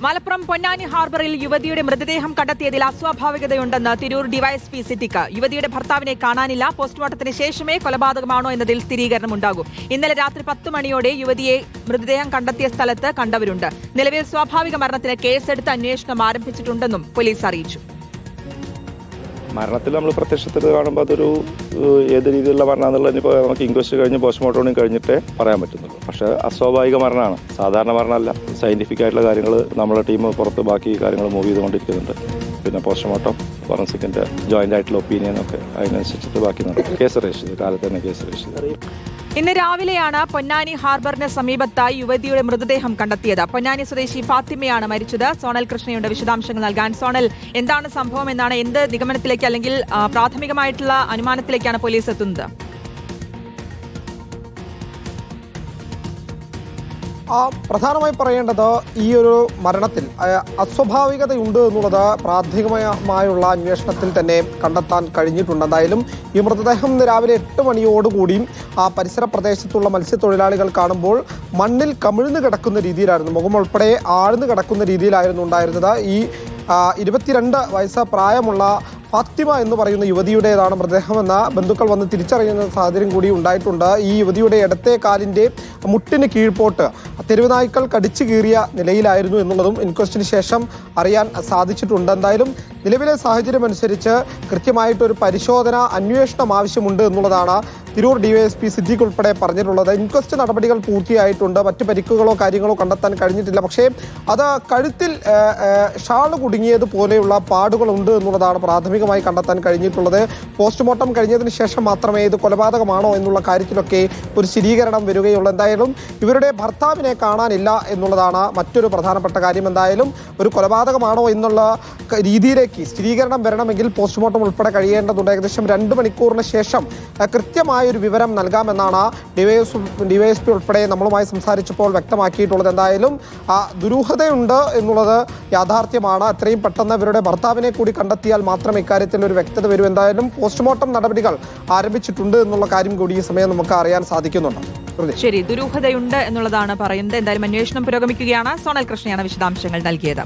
മലപ്പുറം പൊന്നാനി ഹാർബറിൽ യുവതിയുടെ മൃതദേഹം കണ്ടെത്തിയതിൽ അസ്വാഭാവികതയുണ്ടെന്ന് തിരൂർ ഡിവൈഎസ്പി സിദ്ദിഖ്. യുവതിയുടെ ഭർത്താവിനെ കാണാനില്ല. പോസ്റ്റ്മോർട്ടത്തിന് ശേഷമേ കൊലപാതകമാണോ എന്നതിൽ സ്ഥിരീകരണമുണ്ടാകൂ. ഇന്നലെ രാത്രി 10 മണിയോടെ യുവതിയെ മൃതദേഹം കണ്ടെത്തിയ സ്ഥലത്ത് കണ്ടവരുണ്ട്. നിലവിൽ സ്വാഭാവിക മരണത്തിന് കേസെടുത്ത് അന്വേഷണം ആരംഭിച്ചിട്ടുണ്ടെന്നും പോലീസ് അറിയിച്ചു. മരണത്തിൽ നമ്മൾ പ്രത്യക്ഷത്തിൽ കാണുമ്പോൾ അതൊരു ഏത് രീതിയിലുള്ള മരണമെന്നുള്ളത് ഇപ്പോൾ നമുക്ക് ഇൻക്വസ്റ്റ് കഴിഞ്ഞ് പോസ്റ്റ്മോർട്ടം കഴിഞ്ഞിട്ടേ പറയാൻ പറ്റുന്നുള്ളൂ. പക്ഷേ അസ്വാഭാവിക മരണമാണ്, സാധാരണ മരണമല്ല. സയൻറ്റിഫിക് ആയിട്ടുള്ള കാര്യങ്ങൾ നമ്മുടെ ടീം പുറത്ത് ബാക്കി കാര്യങ്ങൾ മൂവ് ചെയ്തുകൊണ്ടിരിക്കുന്നുണ്ട്. പിന്നെ പോസ്റ്റ്മോർട്ടം, ഫോറൻസിക്കിൻ്റെ ജോയിൻ്റ് ആയിട്ടുള്ള ഒപ്പീനിയനൊക്കെ അതിനനുസരിച്ചിട്ട് ബാക്കി നടക്കും. കേസ് രജിസ്റ്റർ ചെയ്ത് കാലത്ത് തന്നെ കേസ് രജിസ്റ്റർ ചെയ്തു. ഇന്ന് രാവിലെയാണ് പൊന്നാനി ഹാർബറിന് സമീപത്തായി യുവതിയുടെ മൃതദേഹം കണ്ടെത്തിയത്. പൊന്നാനി സ്വദേശി ഫാത്തിമയാണ് മരിച്ചത്. സോണൽ കൃഷ്ണയുടെ വിശദാംശങ്ങൾ നൽകാൻ. സോണൽ, എന്താണ് സംഭവം എന്നാണ്, എന്ത് നിഗമനത്തിലേക്ക് അല്ലെങ്കിൽ പ്രാഥമികമായിട്ടുള്ള അനുമാനത്തിലേക്കാണ് പോലീസ് എത്തുന്നത്? പ്രധാനമായി പറയേണ്ടത് ഈ ഒരു മരണത്തിൽ അസ്വാഭാവികതയുണ്ട് എന്നുള്ളത് പ്രാഥമികമായുള്ള അന്വേഷണത്തിൽ തന്നെ കണ്ടെത്താൻ കഴിഞ്ഞിട്ടുണ്ട്. എന്തായാലും ഈ മൃതദേഹം രാവിലെ 8 മണിയോടുകൂടി പരിസര പ്രദേശത്തുള്ള മത്സ്യത്തൊഴിലാളികൾ കാണുമ്പോൾ മണ്ണിൽ കമിഴ്ന്നു കിടക്കുന്ന രീതിയിലായിരുന്നു, മുഖം ഉൾപ്പെടെ ആഴ്ന്നു കിടക്കുന്ന രീതിയിലായിരുന്നു ഉണ്ടായിരുന്നത്. ഈ 22 വയസ്സ് പ്രായമുള്ള ഫാത്തിമ എന്ന് പറയുന്ന യുവതിയുടേതാണ് മൃതദേഹമെന്ന് ബന്ധുക്കൾ വന്ന് തിരിച്ചറിയുന്ന സാഹചര്യം കൂടി ഉണ്ടായിട്ടുണ്ട്. ഈ യുവതിയുടെ ഇടത്തെ കാലിൻ്റെ മുട്ടിന് കീഴ്പോട്ട് തെരുവുനായ്ക്കൾ കടിച്ചു കീറിയ നിലയിലായിരുന്നു എന്നുള്ളതും ഇൻക്വസ്റ്റിന് ശേഷം അറിയാൻ സാധിച്ചിട്ടുണ്ട്. എന്തായാലും നിലവിലെ സാഹചര്യം അനുസരിച്ച് കൃത്യമായിട്ടൊരു പരിശോധന, അന്വേഷണം ആവശ്യമുണ്ട് എന്നുള്ളതാണ് തിരൂർ ഡിവൈഎസ്പി സിദ്ദിഖ് ഉൾപ്പെടെ പറഞ്ഞിട്ടുള്ളത്. ഇൻക്വസ്റ്റ് നടപടികൾ പൂർത്തിയായിട്ടുണ്ട്. മറ്റു പരിക്കുകളോ കാര്യങ്ങളോ കണ്ടെത്താൻ കഴിഞ്ഞിട്ടില്ല. പക്ഷേ അത് കഴുത്തിൽ ഷാള് കുടുങ്ങിയതുപോലെയുള്ള പാടുകളുണ്ട് എന്നുള്ളതാണ് പ്രാഥമികമായി കണ്ടെത്താൻ കഴിഞ്ഞിട്ടുള്ളത്. പോസ്റ്റ്മോർട്ടം കഴിഞ്ഞതിന് ശേഷം മാത്രമേ ഇത് കൊലപാതകമാണോ എന്നുള്ള കാര്യത്തിലൊക്കെ ഒരു സ്ഥിരീകരണം വരികയുള്ളൂ. എന്തായാലും ഇവരുടെ ഭർത്താവിനെ കാണാനില്ല എന്നുള്ളതാണ് മറ്റൊരു പ്രധാനപ്പെട്ട കാര്യം. എന്തായാലും ഒരു കൊലപാതകമാണോ എന്നുള്ള രീതിയിലേക്ക് സ്ഥിരീകരണം വരണമെങ്കിൽ പോസ്റ്റ്മോർട്ടം ഉൾപ്പെടെ കഴിയേണ്ടതുണ്ട്. ഏകദേശം 2 മണിക്കൂറിന് ശേഷം കൃത്യമായൊരു വിവരം നൽകാമെന്നാണ് ഡിവൈഎസ്പി ഉൾപ്പെടെ നമ്മളുമായി സംസാരിച്ചപ്പോൾ വ്യക്തമാക്കിയിട്ടുള്ളത്. എന്തായാലും ദുരൂഹതയുണ്ട് എന്നുള്ളത് യാഥാർത്ഥ്യമാണ്. എത്രയും പെട്ടെന്ന് ഇവരുടെ ഭർത്താവിനെ കൂടി കണ്ടെത്തിയാൽ മാത്രമേ ഇക്കാര്യത്തിൽ ഒരു വ്യക്തത വരൂ. എന്തായാലും പോസ്റ്റ്മോർട്ടം നടപടികൾ ആരംഭിച്ചിട്ടുണ്ട് എന്നുള്ള കാര്യം കൂടി ഈ സമയം നമുക്ക് അറിയാൻ സാധിക്കുന്നുണ്ട്. ശരി, ദുരൂഹതയുണ്ട് എന്നുള്ളതാണ് പറയുന്നത്. എന്തായാലും അന്വേഷണം പുരോഗമിക്കുകയാണ്. സോണൽ കൃഷ്ണയാണ് വിശദാംശങ്ങൾ നൽകിയത്.